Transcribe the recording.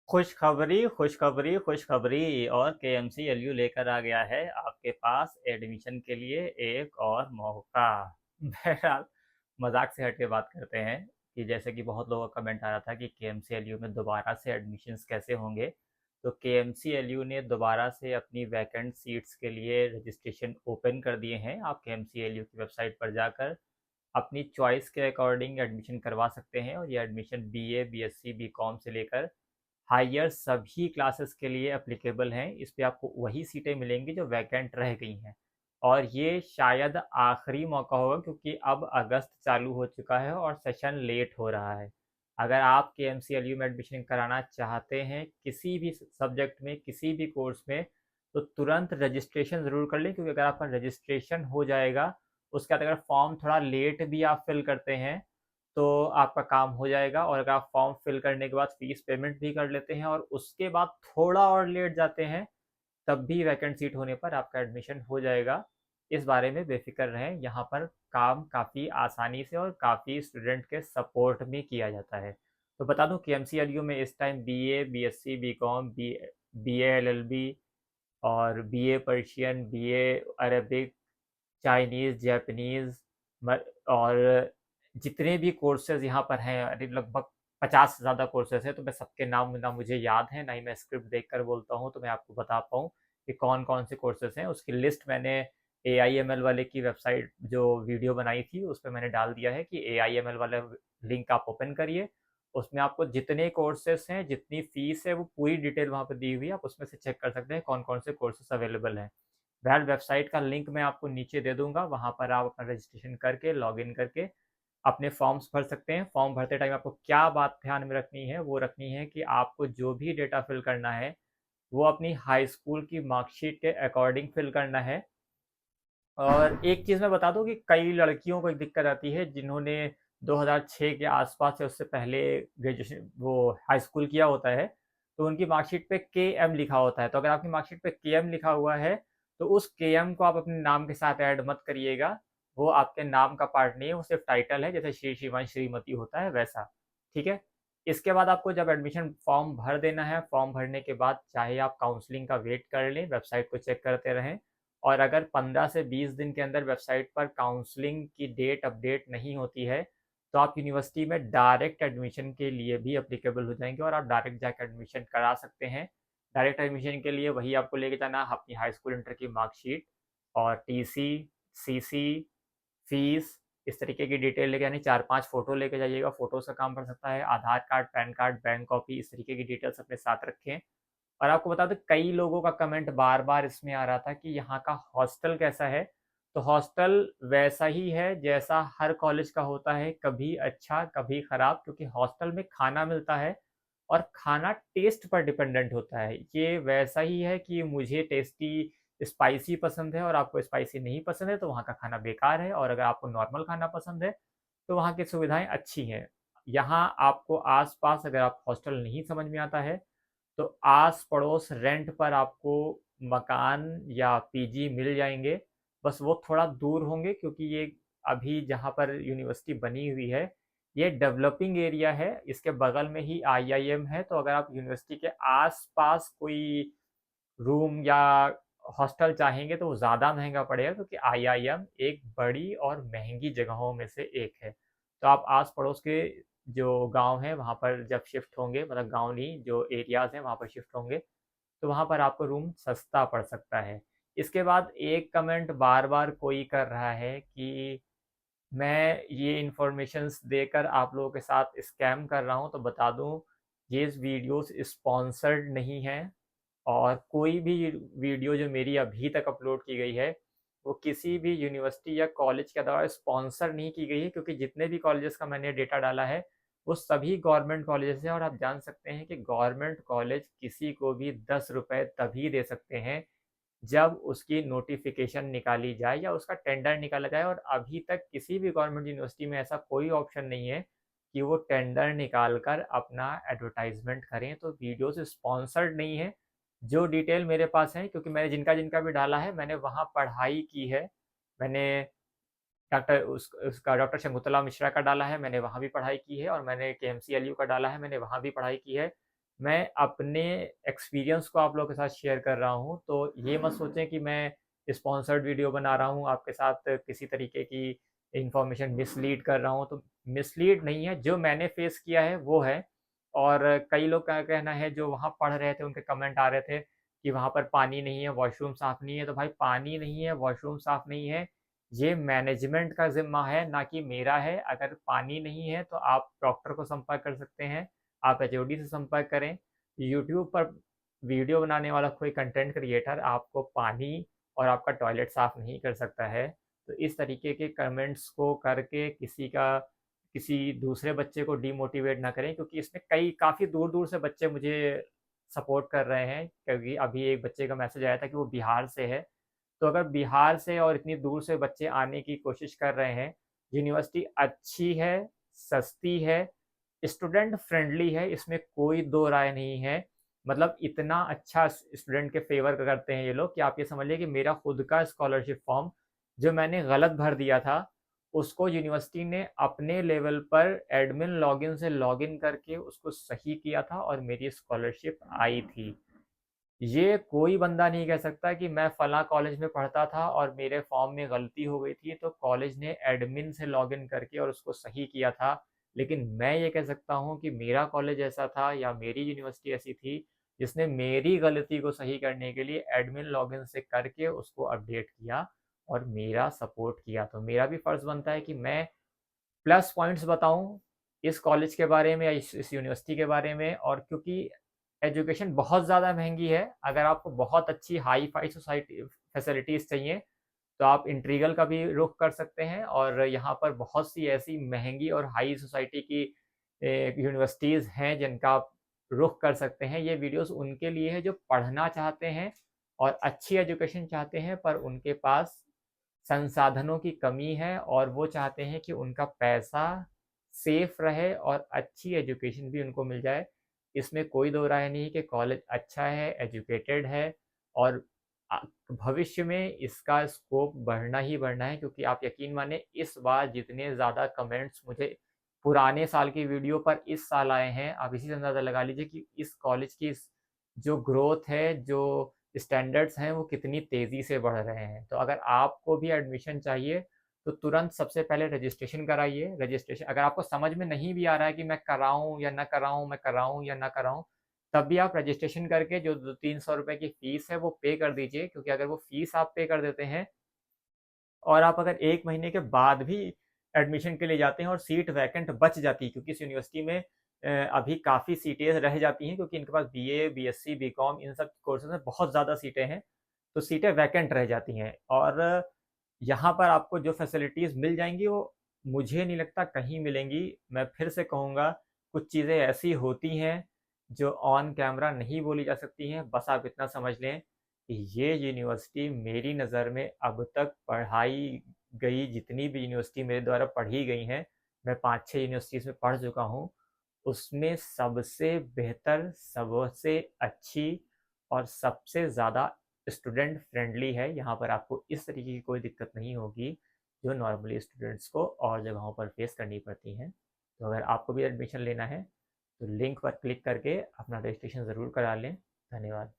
खुशखबरी, खुशखबरी, खुशखबरी और केएमसीएलयू लेकर आ गया है आपके पास एडमिशन के लिए एक और मौका। बहरहाल मजाक से हट के बात करते हैं कि जैसे कि बहुत लोगों का कमेंट आ रहा था कि केएमसीएलयू में दोबारा से एडमिशन्स कैसे होंगे। तो केएमसीएलयू ने दोबारा से अपनी वैकेंट सीट्स के लिए रजिस्ट्रेशन ओपन कर दिए हैं। आप केएमसीएलयू की वेबसाइट पर जाकर अपनी चॉइस के अकॉर्डिंग एडमिशन करवा सकते हैं और ये एडमिशन बीए, बीएससी, बीकॉम से लेकर हायर सभी क्लासेस के लिए एप्लीकेबल हैं। इस पे आपको वही सीटें मिलेंगी जो वैकेंट रह गई हैं और ये शायद आखिरी मौका होगा क्योंकि अब अगस्त चालू हो चुका है और सेशन लेट हो रहा है। अगर आप के एम सी एल यू में एडमिशन कराना चाहते हैं किसी भी सब्जेक्ट में, किसी भी कोर्स में, तो तुरंत रजिस्ट्रेशन ज़रूर कर लें, क्योंकि अगर आपका रजिस्ट्रेशन हो जाएगा, उसके बाद अगर फॉर्म थोड़ा लेट भी आप फिल करते हैं तो आपका काम हो जाएगा। और अगर आप फॉर्म फिल करने के बाद फीस पेमेंट भी कर लेते हैं और उसके बाद थोड़ा और लेट जाते हैं, तब भी वैकेंट सीट होने पर आपका एडमिशन हो जाएगा। इस बारे में बेफिक्र रहें, यहाँ पर काम काफ़ी आसानी से और काफ़ी स्टूडेंट के सपोर्ट में किया जाता है। तो बता दूं कि एमसीएलयू में इस time BA, BSc, BCom, BA LLB और BA Persian, BA Arabic, Chinese, Japanese और जितने भी कोर्सेज़ यहाँ पर हैं, अरे लगभग 50 से ज़्यादा कोर्सेज़ हैं। तो मैं सबके नाम ना मुझे याद हैं, ना ही मैं स्क्रिप्ट देखकर बोलता हूँ तो मैं आपको बता पाऊँ कि कौन-कौन से कोर्सेज़ हैं। उसकी लिस्ट मैंने एआईएमएल वाले की वेबसाइट जो वीडियो बनाई थी उस पे मैंने डाल दिया है कि एआईएमएल वाला लिंक आप ओपन करिए। उसमें आपको जितने कोर्सेज़ हैं, जितनी फ़ीस है, वो पूरी डिटेल वहाँ पे दी हुई है। आप उसमें से चेक कर सकते हैं कौन-कौन से कोर्सेज़ अवेलेबल हैं। बहरहाल वेबसाइट का लिंक मैं आपको नीचे दे दूँगा, वहाँ पर आप अपना रजिस्ट्रेशन करके, लॉगिन करके अपने फॉर्म्स भर सकते हैं। फॉर्म भरते टाइम आपको क्या बात ध्यान में रखनी है, वो रखनी है कि आपको जो भी डेटा फिल करना है, वो अपनी हाई स्कूल की मार्कशीट के अकॉर्डिंग फिल करना है। और एक चीज़ मैं बता दूँ कि कई लड़कियों को एक दिक्कत आती है जिन्होंने 2006 के आसपास या उससे पहले ग्रेजुएशन वो हाई स्कूल किया होता है, तो उनकी मार्कशीट पे केएम लिखा होता है। तो अगर आपकी मार्कशीट पे केएम लिखा हुआ है, तो उस केएम को आप अपने नाम के साथ ऐड मत करिएगा। वो आपके नाम का पार्ट नहीं है, वो सिर्फ़ टाइटल है, जैसे श्री, श्रीमान, श्रीमती होता है वैसा, ठीक है? इसके बाद आपको जब एडमिशन फॉर्म भर देना है, फॉर्म भरने के बाद चाहे आप काउंसलिंग का वेट कर लें, वेबसाइट को चेक करते रहें। और अगर 15 से 20 दिन के अंदर वेबसाइट पर काउंसलिंग की डेट अपडेट नहीं होती है, तो आप यूनिवर्सिटी में डायरेक्ट एडमिशन के लिए भी एप्लीकेबल हो जाएंगे और आप डायरेक्ट जाकर एडमिशन करा सकते हैं। डायरेक्ट एडमिशन के लिए वही आपको लेके जाना है, अपनी हाई स्कूल इंटर की मार्कशीट और टीसी, सीसी, फीस, इस तरीके की डिटेल लेके यानी 4-5 फ़ोटो लेके जाइएगा। फ़ोटो से काम पड़ सकता है, Aadhaar card, PAN card, bank copy, इस तरीके की डिटेल्स अपने साथ रखें। और आपको बता दूँ कई लोगों का कमेंट बार-बार इसमें आ रहा था कि यहाँ का हॉस्टल कैसा है? तो हॉस्टल वैसा ही है जैसा हर कॉलेज का होता है, कभी अच्छा, कभी खराब, क्योंकि हॉस्टल में खाना मिलता है और खाना टेस्ट पर डिपेंडेंट होता है। ये वैसा ही है कि मुझे टेस्टी स्पाइसी पसंद है और आपको स्पाइसी नहीं पसंद है तो वहाँ का खाना बेकार है, और अगर आपको नॉर्मल खाना पसंद है तो वहाँ की सुविधाएँ अच्छी हैं। यहाँ आपको आस-पास अगर आप हॉस्टल नहीं समझ में आता है, तो आस-पड़ोस रेंट पर आपको मकान या पीजी मिल जाएँगे। बस वो थोड़ा दूर होंगे क्योंकि ये अभी जहाँ पर यूनिवर्सिटी बनी हुई है, ये डेवलपिंग एरिया है। इसके बगल में ही आईआईएम है, तो अगर आप यूनिवर्सिटी के आस-पास कोई रूम या हॉस्टल चाहेंगे तो वो ज़्यादा महँगा पड़ेगा, क्योंकि आईआईएम एक बड़ी और महँगी जगहों में से एक है। तो आप आस-पड़ोस के जो गाँव हैं वहाँ पर जब शिफ्ट होंगे, मतलब गाँव नहीं, जो एरियाज़ हैं वहाँ पर शिफ्ट होंगे, तो वहाँ पर आपको रूम सस्ता पड़ सकता है। इसके बाद एक कमेंट बार-बार कोई कर रहा है कि मैं ये इन्फॉर्मेशंस देकर आप लोगों के साथ स्कैम कर रहा हूँ, तो बता दूँ ये वीडियोज़ स्पॉन्सर्ड नहीं हैं और कोई भी वीडियो जो मेरी अभी तक अपलोड की गई है, वो किसी भी यूनिवर्सिटी या कॉलेज के द्वारा स्पॉन्सर नहीं की गई है, क्योंकि जितने भी कॉलेजेस का मैंने डेटा डाला है, वो सभी गवर्नमेंट कॉलेजेस हैं। और आप जान सकते हैं कि गवर्नमेंट कॉलेज किसी को भी ₹10 तभी दे सकते हैं, जब उसकी नोटिफ़िकेशन निकाली जाए या उसका टेंडर निकाला जाए। और अभी तक किसी भी गवर्नमेंट यूनिवर्सिटी में ऐसा कोई ऑप्शन नहीं है कि वो टेंडर निकाल कर अपना एडवर्टाइज़मेंट करें, तो वीडियोज़ स्पॉन्सर्ड नहीं है। जो डिटेल मेरे पास है, क्योंकि मैंने जिनका-जिनका भी डाला है, मैंने वहाँ पढ़ाई की है। मैंने डॉक्टर उसका डॉक्टर शकुंतला मिश्रा का डाला है, मैंने वहाँ भी पढ़ाई की है, और मैंने केएमसीएलयू का डाला है, मैंने वहाँ भी पढ़ाई की है। मैं अपने एक्सपीरियंस को आप लोगों के साथ शेयर कर रहा हूँ, तो ये मत सोचें कि मैं स्पॉन्सर्ड वीडियो बना रहा हूँ, आपके साथ किसी तरीके की इन्फॉर्मेशन मिसलीड कर रहा हूँ, तो मिसलीड नहीं है, जो मैंने फेस किया है वो है। और कई लोग का कहना है जो वहाँ पढ़ रहे थे, उनके कमेंट आ रहे थे कि वहाँ पर पानी नहीं है, वॉशरूम साफ़ नहीं है, तो भाई पानी नहीं है, वॉशरूम साफ़ नहीं है, ये मैनेजमेंट का ज़िम्मा है, ना कि मेरा है। अगर पानी नहीं है तो आप डॉक्टर को संपर्क कर सकते हैं, आप एचओडी से संपर्क करें। यूट्यूब पर वीडियो बनाने वाला कोई कंटेंट क्रिएटर आपको पानी और आपका टॉयलेट साफ़ नहीं कर सकता है। तो इस तरीके के कमेंट्स को करके किसी दूसरे बच्चे को डीमोटिवेट ना करें, क्योंकि इसमें कई काफ़ी दूर-दूर से बच्चे मुझे सपोर्ट कर रहे हैं, क्योंकि अभी एक बच्चे का मैसेज आया था कि वो बिहार से है। तो अगर बिहार से और इतनी दूर से बच्चे आने की कोशिश कर रहे हैं, यूनिवर्सिटी अच्छी है, सस्ती है, स्टूडेंट फ्रेंडली है, इसमें कोई दो राय नहीं है। मतलब इतना अच्छा स्टूडेंट के फेवर करते हैं ये लोग कि आप ये समझ लीजिए कि मेरा खुद का स्कॉलरशिप फॉर्म जो मैंने गलत भर दिया था, उसको यूनिवर्सिटी ने अपने लेवल पर एडमिन लॉगिन से लॉगिन करके उसको सही किया था और मेरी स्कॉलरशिप आई थी। ये कोई बंदा नहीं कह सकता कि मैं फलाँ कॉलेज में पढ़ता था और मेरे फॉर्म में गलती हो गई थी, तो कॉलेज ने एडमिन से लॉगिन करके और उसको सही किया था। लेकिन मैं ये कह सकता हूँ कि मेरा कॉलेज ऐसा था या मेरी यूनिवर्सिटी ऐसी थी, जिसने मेरी गलती को सही करने के लिए एडमिन लॉगिन से करके उसको अपडेट किया और मेरा सपोर्ट किया। तो मेरा भी फ़र्ज़ बनता है कि मैं प्लस पॉइंट्स बताऊँ इस कॉलेज के बारे में या इस यूनिवर्सिटी के बारे में। और क्योंकि एजुकेशन बहुत ज़्यादा महँगी है, अगर आपको बहुत अच्छी हाई-फ़ाई सोसाइटी फैसिलिटीज़ चाहिए, तो आप इंटीग्रल का भी रुख कर सकते हैं। और यहाँ पर बहुत सी ऐसी महँगी और हाई सोसाइटी की यूनिवर्सिटीज़ हैं जिनका आप रुख कर सकते हैं। ये वीडियोज़ उनके लिए है जो पढ़ना चाहते हैं और अच्छी एजुकेशन चाहते हैं, पर उनके पास संसाधनों की कमी है और वो चाहते हैं कि उनका पैसा सेफ रहे और अच्छी एजुकेशन भी उनको मिल जाए। इसमें कोई दो राय नहीं कि कॉलेज अच्छा है, एजुकेटेड है और अ, भविष्य में इसका स्कोप बढ़ना ही बढ़ना है, क्योंकि आप यकीन मानिए इस बार जितने ज़्यादा कमेंट्स मुझे पुराने साल की वीडियो पर इस साल आए हैं, आप इसी से अंदाज़ा लगा लीजिए कि इस कॉलेज की जो ग्रोथ है, जो स्टैंडर्ड्स हैं, वो कितनी तेज़ी से बढ़ रहे हैं। तो अगर आपको भी एडमिशन चाहिए, तो तुरंत सबसे पहले रजिस्ट्रेशन कराइए। रजिस्ट्रेशन अगर आपको समझ में नहीं भी आ रहा है कि मैं कराऊँ या ना कराऊँ, मैं कराऊँ या ना कराऊँ, तब भी आप रजिस्ट्रेशन करके जो 200-300 रुपए की फ़ीस है, वो पे कर दीजिए, क्योंकि अगर वो फ़ीस आप पे कर देते हैं और आप अगर 1 महीने के बाद भी एडमिशन के लिए जाते हैं और सीट वैकेंट बच जाती है, क्योंकि इस यूनिवर्सिटी में अभी काफ़ी सीटें रह जाती हैं, क्योंकि इनके पास बीए, बीएससी, बीकॉम इन सब कोर्सेज़ में बहुत ज़्यादा सीटें हैं, तो सीटें वैकेंट रह जाती हैं। और यहाँ पर आपको जो फैसिलिटीज़ मिल जाएँगी वो मुझे नहीं लगता कहीं मिलेंगी। मैं फिर से कहूँगा, कुछ चीज़ें ऐसी होती हैं जो ऑन कैमरा नहीं बोली जा सकती हैं। बस आप इतना समझ लें कि ये यूनिवर्सिटी मेरी नज़र में अब तक पढ़ाई गई जितनी भी यूनिवर्सिटी मेरे द्वारा पढ़ी गई हैं, मैं 5-6 यूनिवर्सिटीज़ में पढ़ चुका हूँ, उसमें सबसे बेहतर, सबसे अच्छी और सबसे ज़्यादा स्टूडेंट फ्रेंडली है। यहाँ पर आपको इस तरीके की कोई दिक्कत नहीं होगी, जो नॉर्मली स्टूडेंट्स को और जगहों पर फेस करनी पड़ती हैं। तो अगर आपको भी एडमिशन लेना है, तो लिंक पर क्लिक करके अपना रजिस्ट्रेशन ज़रूर करा लें। धन्यवाद।